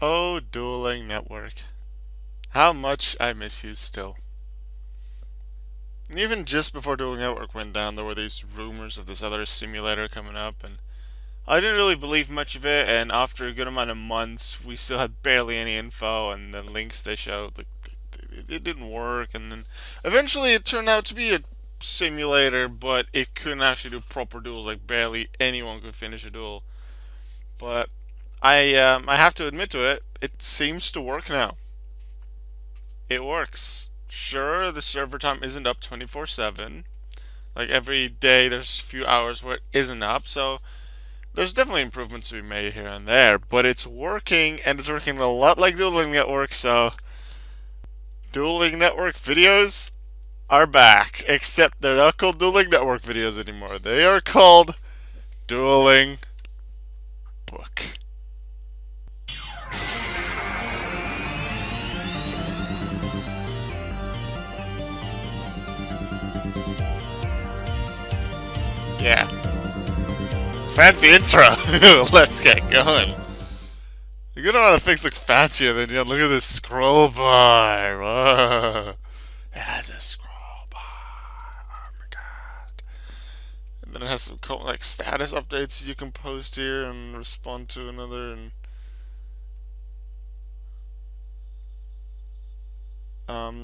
Oh, Dueling Network. How much I miss you still. And even just before Dueling Network went down, there were these rumors of this other simulator coming up, and I didn't really believe much of it. And after a good amount of months, we still had barely any info, and the links they showed, like, it didn't work. And then eventually, it turned out to be a simulator, but it couldn't actually do proper duels. Like barely anyone could finish a duel. But I have to admit to it, it seems to work now. It works. Sure, the server time isn't up 24/7. Like every day there's a few hours where it isn't up, so there's definitely improvements to be made here and there, but it's working and it's working a lot like Dueling Network, so Dueling Network videos are back. Except they're not called Dueling Network videos anymore. They are called Dueling Book. Yeah. Fancy intro. Let's get going. You're gonna want to things look fancier than look at this scroll bar. Whoa. It has a scroll bar. Oh my god. And then it has some cool, like status updates you can post here and respond to another. And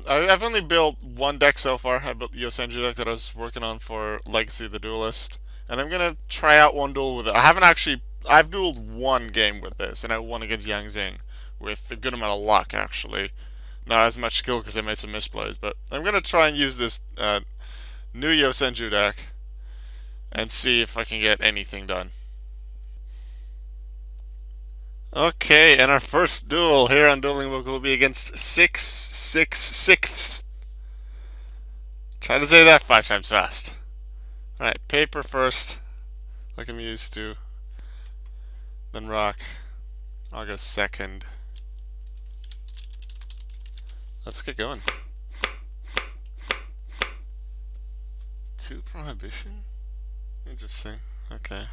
I've only built one deck so far. I built the Yosenju deck that I was working on for Legacy of the Duelist, and I'm gonna try out one duel with it. I haven't actually. I've dueled one game with this, and I won against Yang Zing with a good amount of luck, actually. Not as much skill because I made some misplays, but I'm gonna try and use this new Yosenju deck and see if I can get anything done. Okay, and our first duel here on Dueling Book will be against 666. Try to say that 5 times fast. Alright, paper first, like I'm used to. Then rock. I'll go second. Let's get going. 2 prohibition? Interesting. Okay.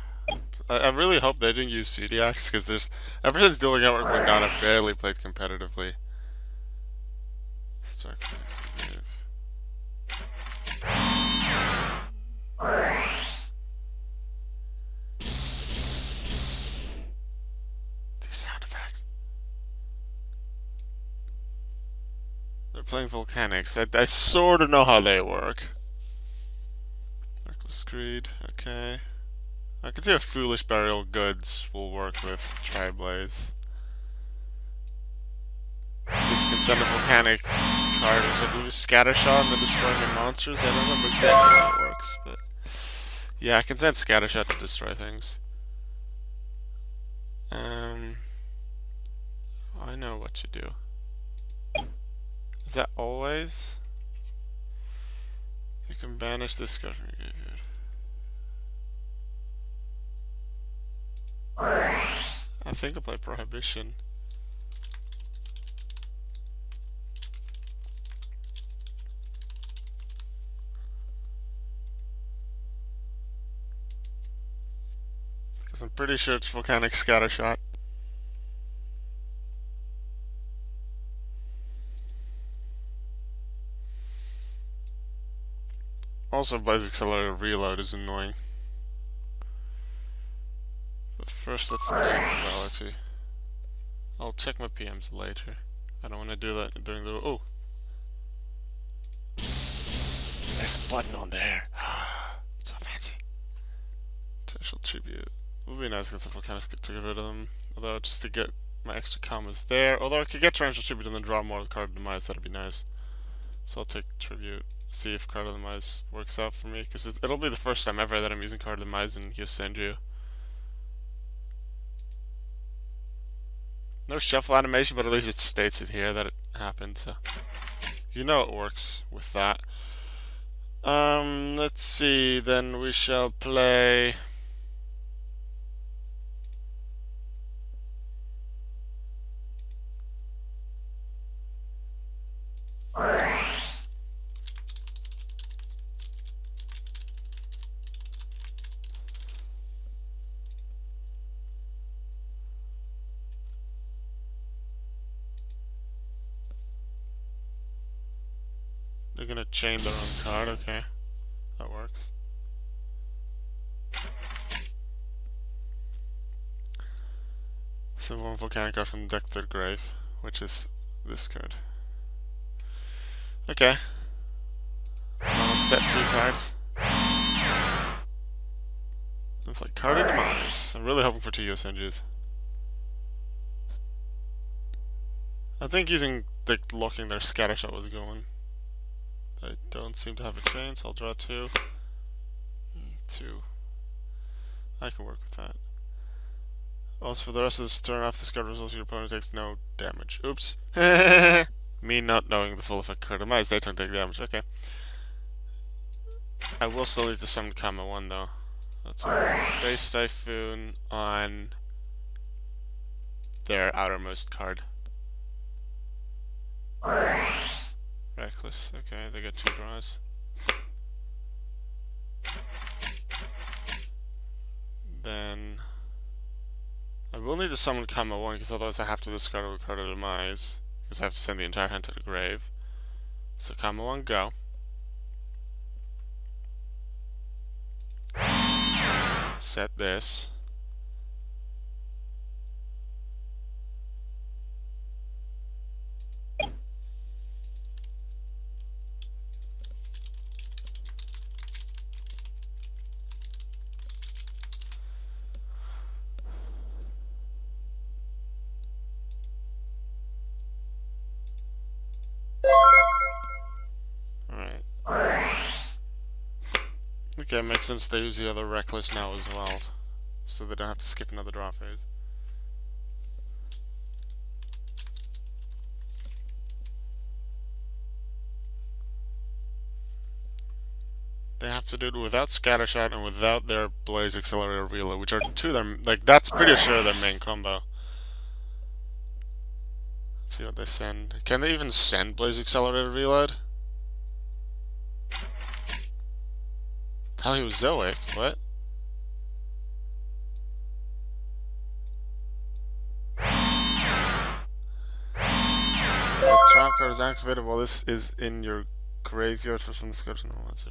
I really hope they didn't use CDX because there's ever since Dueling Network went down, I've barely played competitively. Start move. These sound effects. They're playing volcanics. I sort of know how they work. Reckless Greed. Okay. I can see a Foolish Burial Goods will work with Tri-Blaze. This can send a volcanic card, which I believe is Scattershot, and then destroying your monsters. I don't remember exactly how it works, but yeah, I can send Scattershot to destroy things. I know what to do. Is that always? You can banish this card from your graveyard. I think I'll play Prohibition. Because I'm pretty sure it's Volcanic Scattershot. Also, Blaze Accelerator Reload is annoying. But first, let's play Duality. I'll check my PMs later. I don't want to do that during the... Oh! There's the button on there. It's so fancy. Potential Tribute. It would be nice against a Volcanic to get rid of them. Although, just to get my extra commas there. Although I could get Torrential Tribute and then draw more of the Card of Demise, that'd be nice. So I'll take Tribute. See if Card of Demise works out for me. Because it'll be the first time ever that I'm using Card of Demise in Yosenju. No shuffle animation, but at least it states it here that it happened, so you know it works with that. Let's see, then we shall play... They're gonna chain their own card, okay. That works. So one volcanic card from the deck to the grave, which is this card. Okay. I'll set 2 cards. It's like card of demise. I'm really hoping for 2 Yosenjus. I think using locking their scatter shot was going. They don't seem to have a chain, so I'll draw 2. 2. I can work with that. Also, for the rest of this turn, after this card resolves, your opponent takes no damage. Oops. Me not knowing the full effect card of demise, they don't take damage. Okay. I will still need to summon Kama 1 though. That's a Space Typhoon on their outermost card. Reckless. Okay, they get 2 draws. Then I will need to summon Kama 1 because otherwise I have to discard a card of demise because I have to send the entire hand to the grave. So Kama 1, go. Set this. Alright. Okay, makes sense they use the other Reckless now as well, so they don't have to skip another draw phase. They have to do it without Scattershot and without their Blaze Accelerator Reload, which are 2 of them. Like, that's pretty sure their main combo. Let's see what they send. Can they even send Blaze Accelerator Reload? Paleozoic? What? The trap card is activated while this is in your graveyard for some discussion. No answer.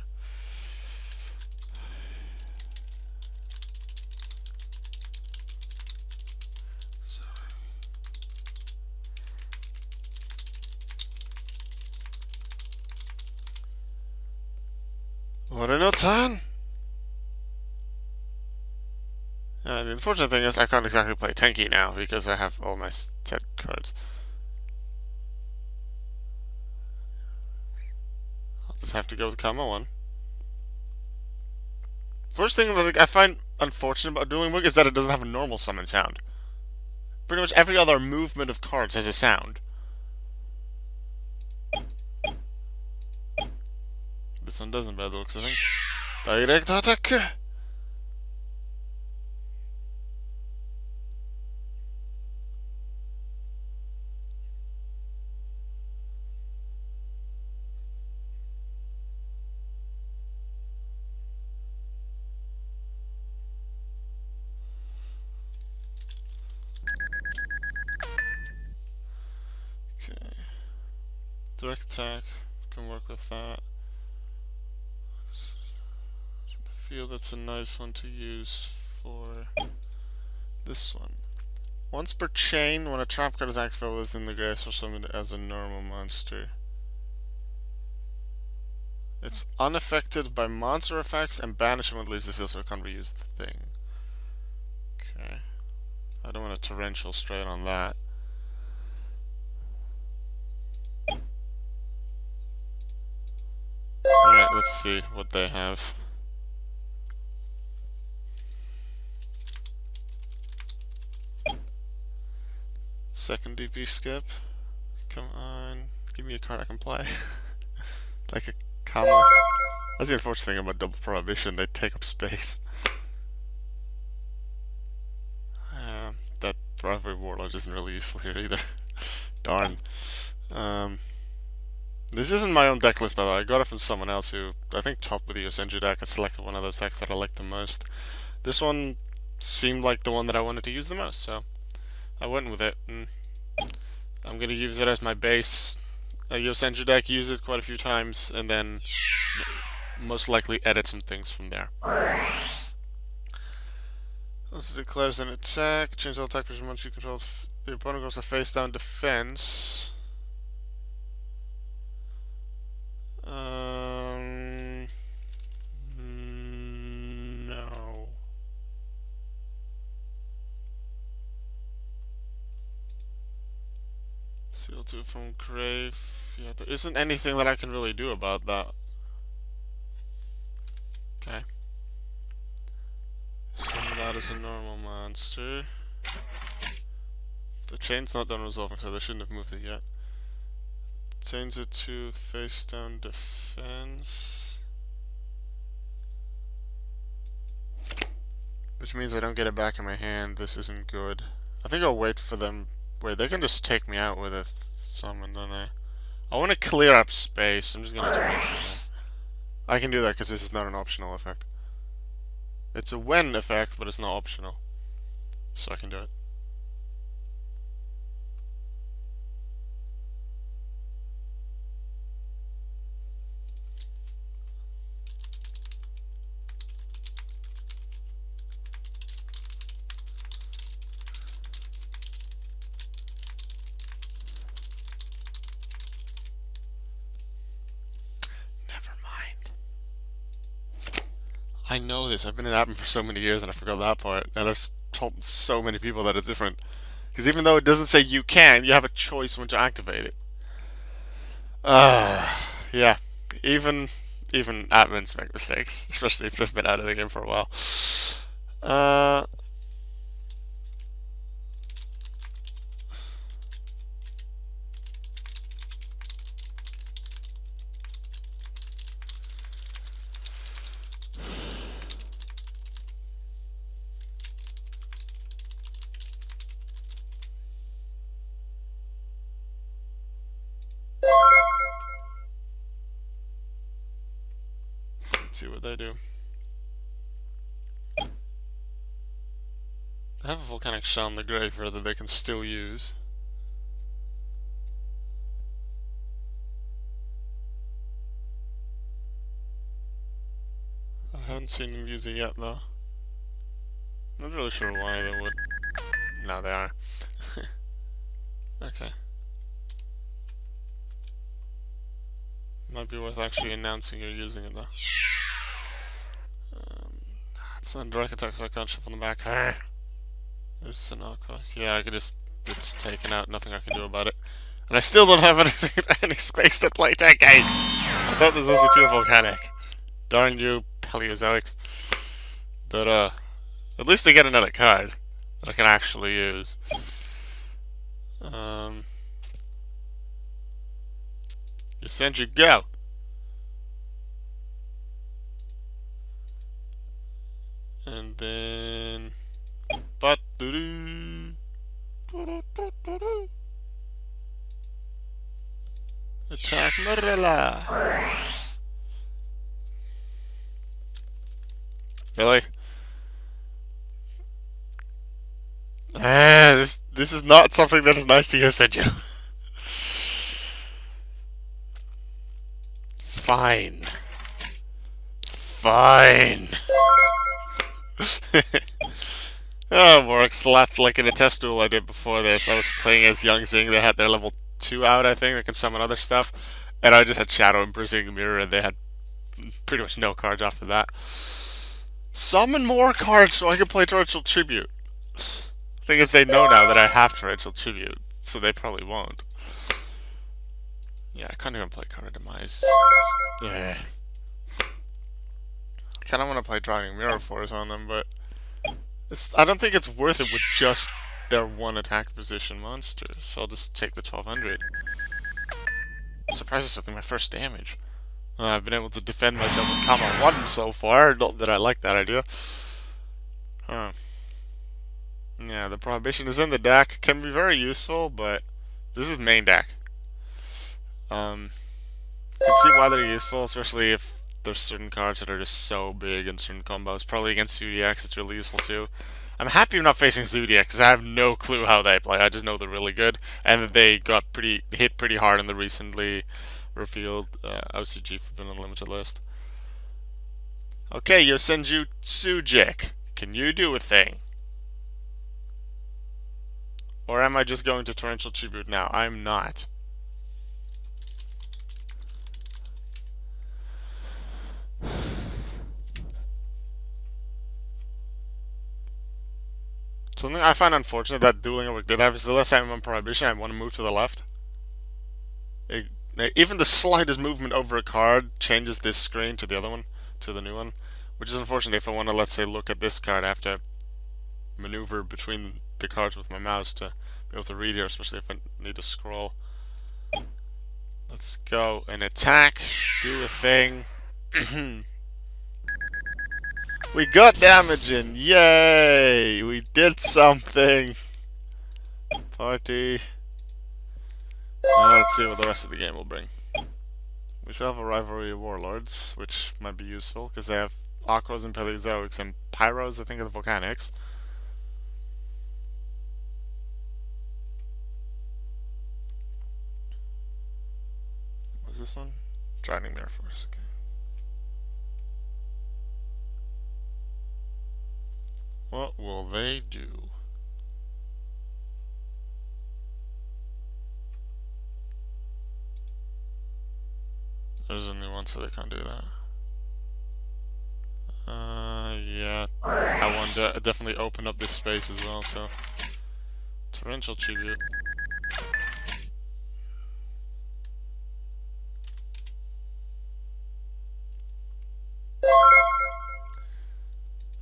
What in a ton? The unfortunate thing is I can't exactly play Tenki now because I have all my set cards. I'll just have to go with Kama 1. First thing that I find unfortunate about Dueling Book is that it doesn't have a normal summon sound. Pretty much every other movement of cards has a sound. This one doesn't by the looks of things. Direct attack! Okay. Direct attack. Can work with that. I feel that's a nice one to use for this one. Once per chain, when a trap card is activated, is in the grave for summoned as a normal monster. It's unaffected by monster effects and banishment leaves the field, so it can't reuse the thing. Okay. I don't want a torrential straight on that. Alright, let's see what they have. Second DP skip. Come on. Give me a card I can play. Like a Kama. That's the unfortunate thing about double prohibition, they take up space. That Rivalry Warlord isn't really useful here either. Darn. This isn't my own deck list, by the way. I got it from someone else who, I think, topped with the Yosenju deck. I selected one of those decks that I liked the most. This one seemed like the one that I wanted to use the most, so I went with it. And I'm going to use it as my base a Yosenju deck, use it quite a few times, and then most likely edit some things from there. Also declares an attack. Change all attack position once you control. Your opponent goes to face down defense. No. Seal 2 from Grave. Yeah, there isn't anything that I can really do about that. Okay. Summon that as a normal monster. The chain's not done resolving, so they shouldn't have moved it yet. Change it to face down defense. Which means I don't get it back in my hand. This isn't good. I think I'll wait for them. Wait, they can just take me out with a summon, don't they? I want to clear up space. I'm just going to turn it here. I can do that because this is not an optional effect. It's a when effect, but it's not optional. So I can do it. I know this. I've been in admin for so many years and I forgot that part. And I've told so many people that it's different. Because even though it doesn't say you can, you have a choice when to activate it. Yeah. Even admins make mistakes, especially if they've been out of the game for a while. Uh, let's see what they do. They have a volcanic shell in the graveyard that they can still use. I haven't seen them use it yet though. Not really sure why they would. No, they are. Okay. Might be worth actually announcing you're using it though. It's not direct attack, so I can't shuffle them back. It's an aqua. Yeah, I could just. It's taken out, nothing I can do about it. And I still don't have anything, any space to play Tenkate! I thought this was a pure volcanic. Darn you, Paleozoics. But, at least they get another card that I can actually use. Yosenju, go! And then... But attack Marilla! Really? This is not something that is nice to Yosenju. Fine. Fine. Oh, it works. That's like in a test duel I did before this. I was playing as Young Zing. They had their level 2 out, I think. They could summon other stuff. And I just had Shadow and Bruising Mirror, and they had pretty much no cards after that. Summon more cards so I can play Torrential Tribute. Thing is, they know now that I have Torrential Tribute, so they probably won't. Yeah, I can't even play Card of Demise. Yeah. I kind of want to play Driving Mirror Force on them, but I don't think it's worth it with just their one attack position monster, so I'll just take the 1200. Surprised it's only my first damage. I've been able to defend myself with Kama 1 so far, not that I like that idea. Huh. Yeah, the Prohibition is in the deck, can be very useful, but this is main deck. You can see why they're useful, especially if there's certain cards that are just so big in certain combos. Probably against UDX it's really useful too. I'm happy I'm not facing Zodiac because I have no clue how they play. I just know they're really good, and that they got hit pretty hard in the recently revealed OCG Forbidden Unlimited list. Okay, Yosenju Tsujik, can you do a thing? Or am I just going to Torrential Tribute now? I'm not. Something I find unfortunate that Dueling Network did have is the last time I'm on Prohibition, I want to move to the left. Even the slightest movement over a card changes this screen to the other one, to the new one. Which is unfortunate if I want to, let's say, look at this card. I have to maneuver between the cards with my mouse to be able to read here, especially if I need to scroll. Let's go and attack, do a thing. We got damage in! Yay! We did something! Party. Now let's see what the rest of the game will bring. We still have a rivalry of warlords, which might be useful, because they have Aquas and Paleozoics and Pyros, I think, are the Volcanics. What's this one? Drowning Mirror Force, okay. What will they do? There's a new one, so they can't do that. Yeah. I want to definitely open up this space as well, so. Torrential Tribute.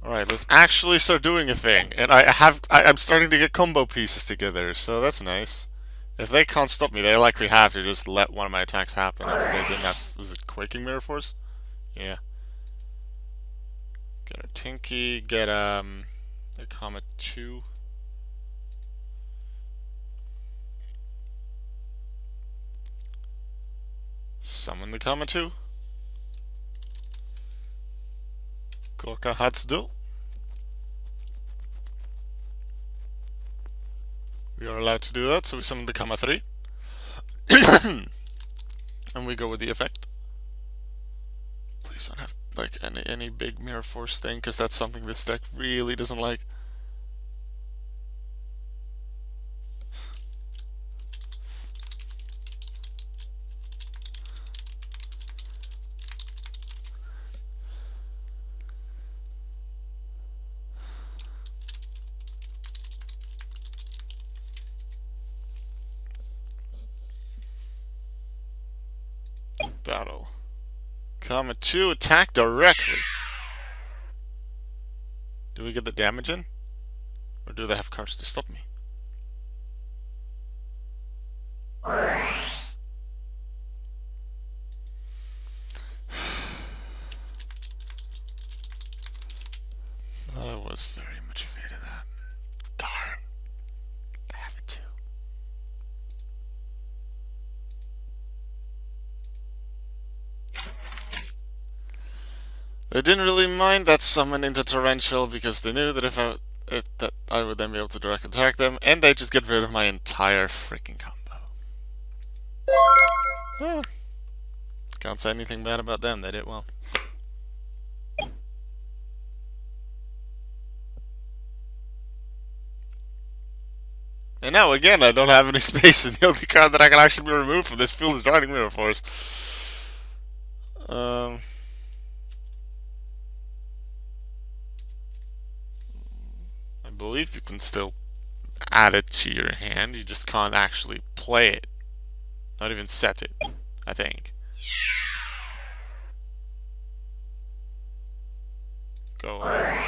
Alright, let's actually start doing a thing. And I'm starting to get combo pieces together, so that's nice. If they can't stop me, they likely have to just let one of my attacks happen if they didn't have... Was it Quaking Mirror Force? Yeah. Get a Tinky, get a Comet 2. Summon the Comet 2. Gorka Hatsudo. We are allowed to do that, so we summon the Kama 3. And we go with the effect. Please don't have like any big Mirror Force thing, because that's something this deck really doesn't like. Battle. Comet 2, attack directly. Do we get the damage in? Or do they have cards to stop me? I was very much afraid of that. Darn. They have it too. They didn't really mind that summon into Torrential because they knew that if that I would then be able to direct attack them, and they just get rid of my entire freaking combo. Can't say anything bad about them, they did well. And now again, I don't have any space, and the only card that I can actually be removed from this field is Drowning Mirror Force. I believe you can still add it to your hand, you just can't actually play it. Not even set it, I think. Go away.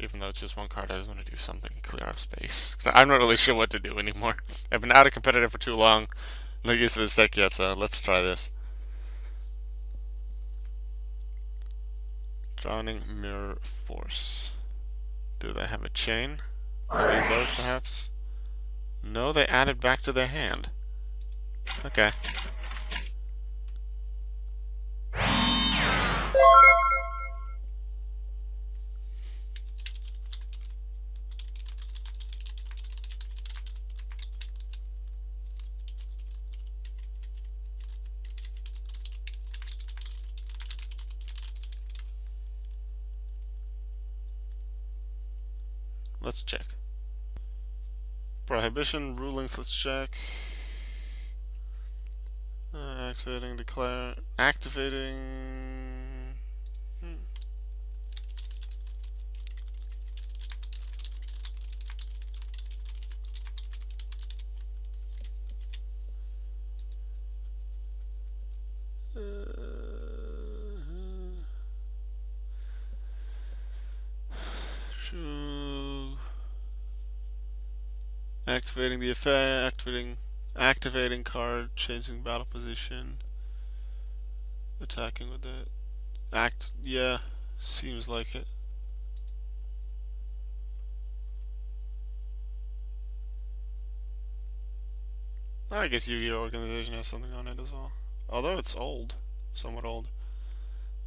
Even though it's just one card, I just want to do something to clear up space. Cause I'm not really sure what to do anymore. I've been out of competitive for too long. Not used to this deck yet, so let's try this. Drowning Mirror Force. Do they have a chain? Paleozoic, perhaps? No, they added back to their hand. Okay. Let's check. Prohibition rulings. Let's check. Activating, declare, activating. Activating the effect, activating card, changing battle position, attacking with it. Yeah, seems like it. I guess Yu-Gi-Oh! Organization has something on it as well. Although it's old, somewhat old.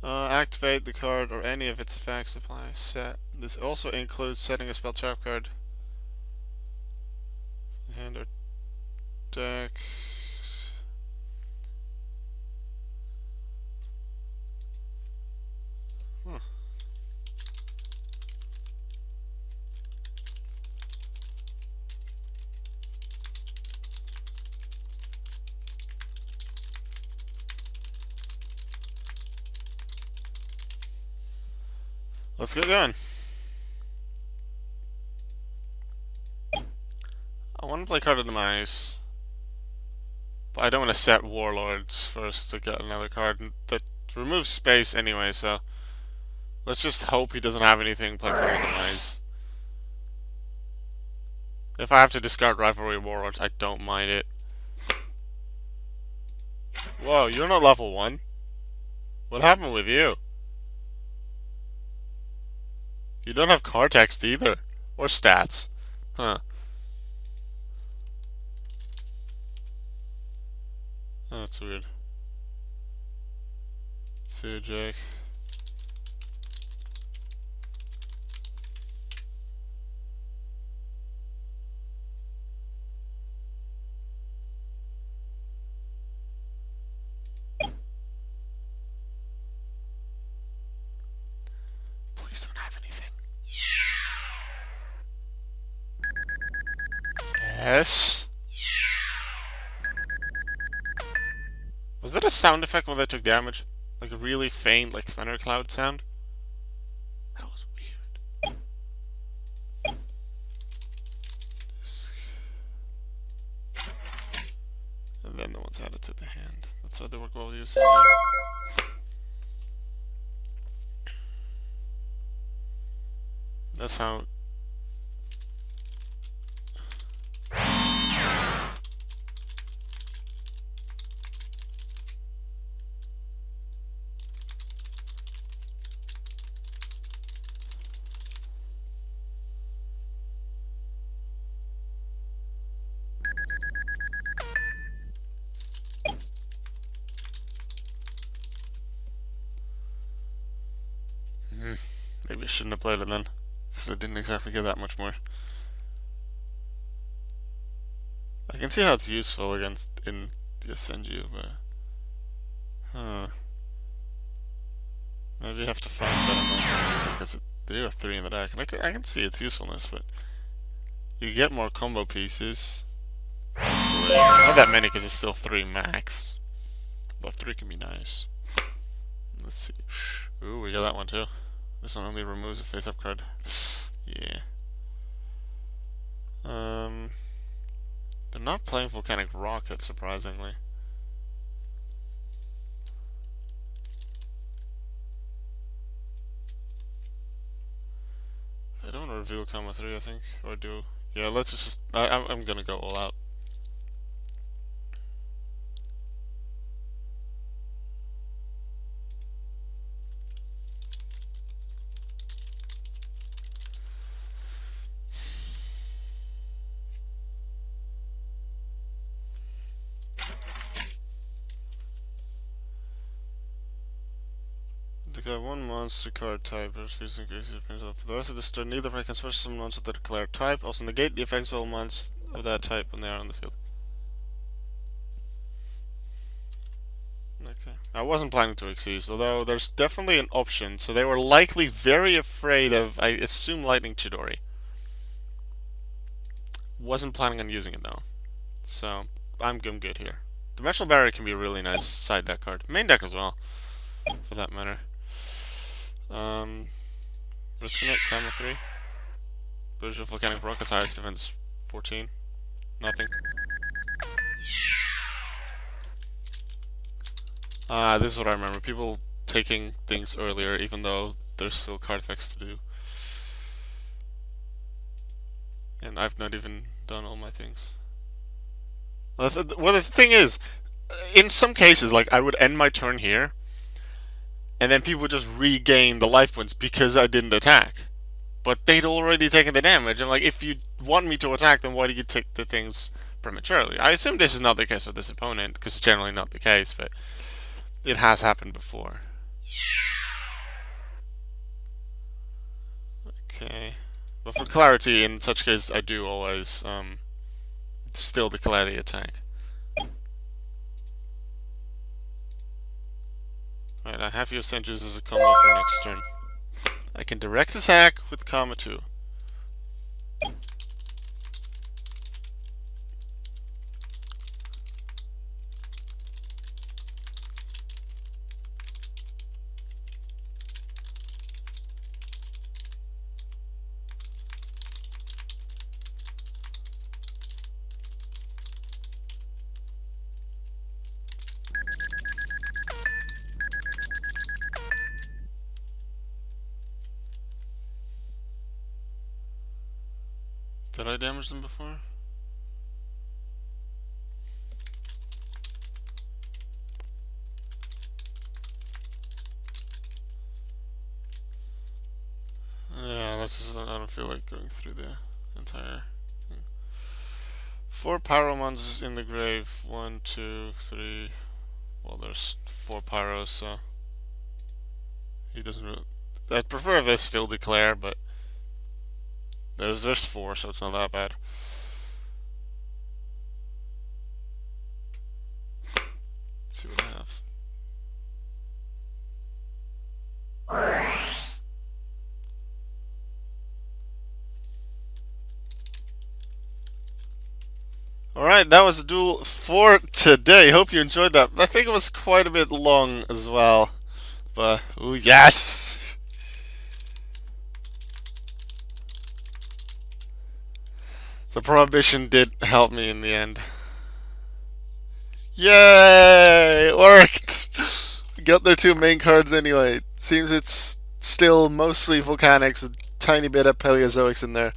Activate the card or any of its effects apply set. This also includes setting a spell trap card. Hand or deck. Huh. Let's get going. I want to play Card of Demise, but I don't want to set Warlords first to get another card that removes space anyway, so let's just hope he doesn't have anything play Card of Demise. If I have to discard Rivalry Warlords, I don't mind it. Whoa, you're not level 1? What happened with you? You don't have card text either. Or stats. Huh. Oh, that's weird. See Jake. Please don't have anything. Yes. Was that a sound effect when they took damage? Like a really faint, like thundercloud sound? That was weird. And then the ones added to the hand. That's how they work well with Yosenju. That's how. Maybe I shouldn't have played it then, because I didn't exactly get that much more. I can see how it's useful against in Yosenju, but maybe you have to find better monsters because they have 3 in the deck, and I can see its usefulness, but you get more combo pieces. Hopefully. Not that many because it's still 3 max, but 3 can be nice. Let's see. Ooh, we got that one too. This one only removes a face-up card. Yeah. They're not playing Volcanic Rocket, surprisingly. I don't want to reveal Comma 3, I think. Or do... Yeah, let's just... I'm gonna go all out. Declare 1 monster card type. For the rest of the turn, neither player can switch some monsters with the declared type. Also negate the effects of all monsters of that type when they are on the field. Okay. I wasn't planning to Xyz, although there's definitely an option, so they were likely very afraid of, I assume, Lightning Chidori. Wasn't planning on using it though, so I'm good here. Dimensional Barrier can be a really nice side deck card. Main deck as well, for that matter. Risking it, Camera 3. British Volcanic Rock, his highest defense 14. Nothing. This is what I remember. People taking things earlier, even though there's still card effects to do. And I've not even done all my things. Well, the thing is, in some cases, like, I would end my turn here, and then people would just regain the life points because I didn't attack. But they'd already taken the damage. I'm like, if you want me to attack, then why do you take the things prematurely? I assume this is not the case with this opponent, because it's generally not the case, but it has happened before. Okay. But for clarity, in such case, I do always still declare the attack. Alright, I have Yosenju's as a combo for next turn. I can direct attack with Karma 2. Did I damage them before? Yeah, I don't feel like going through the entire thing. 4 Pyromons in the grave. 1, 2, 3. Well, there's 4 Pyros, so he doesn't really. I'd prefer if they still declare, but there's 4, so it's not that bad. Let's see what I have. Alright, that was a duel for today. Hope you enjoyed that. I think it was quite a bit long as well. But, ooh, yes! The Prohibition did help me in the end. Yay! It worked! Got their 2 main cards anyway. Seems it's still mostly Volcanics, a tiny bit of Paleozoics in there.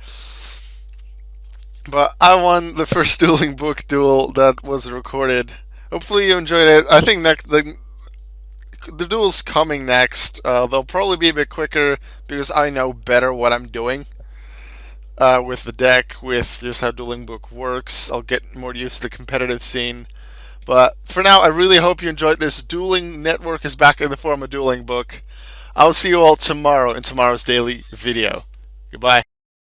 But I won the first Dueling Book duel that was recorded. Hopefully you enjoyed it. I think the duel's coming next. They'll probably be a bit quicker because I know better what I'm doing with the deck, with just how Dueling Book works. I'll get more used to the competitive scene. But for now, I really hope you enjoyed this. Dueling Network is back in the form of Dueling Book. I'll see you all tomorrow in tomorrow's daily video. Goodbye.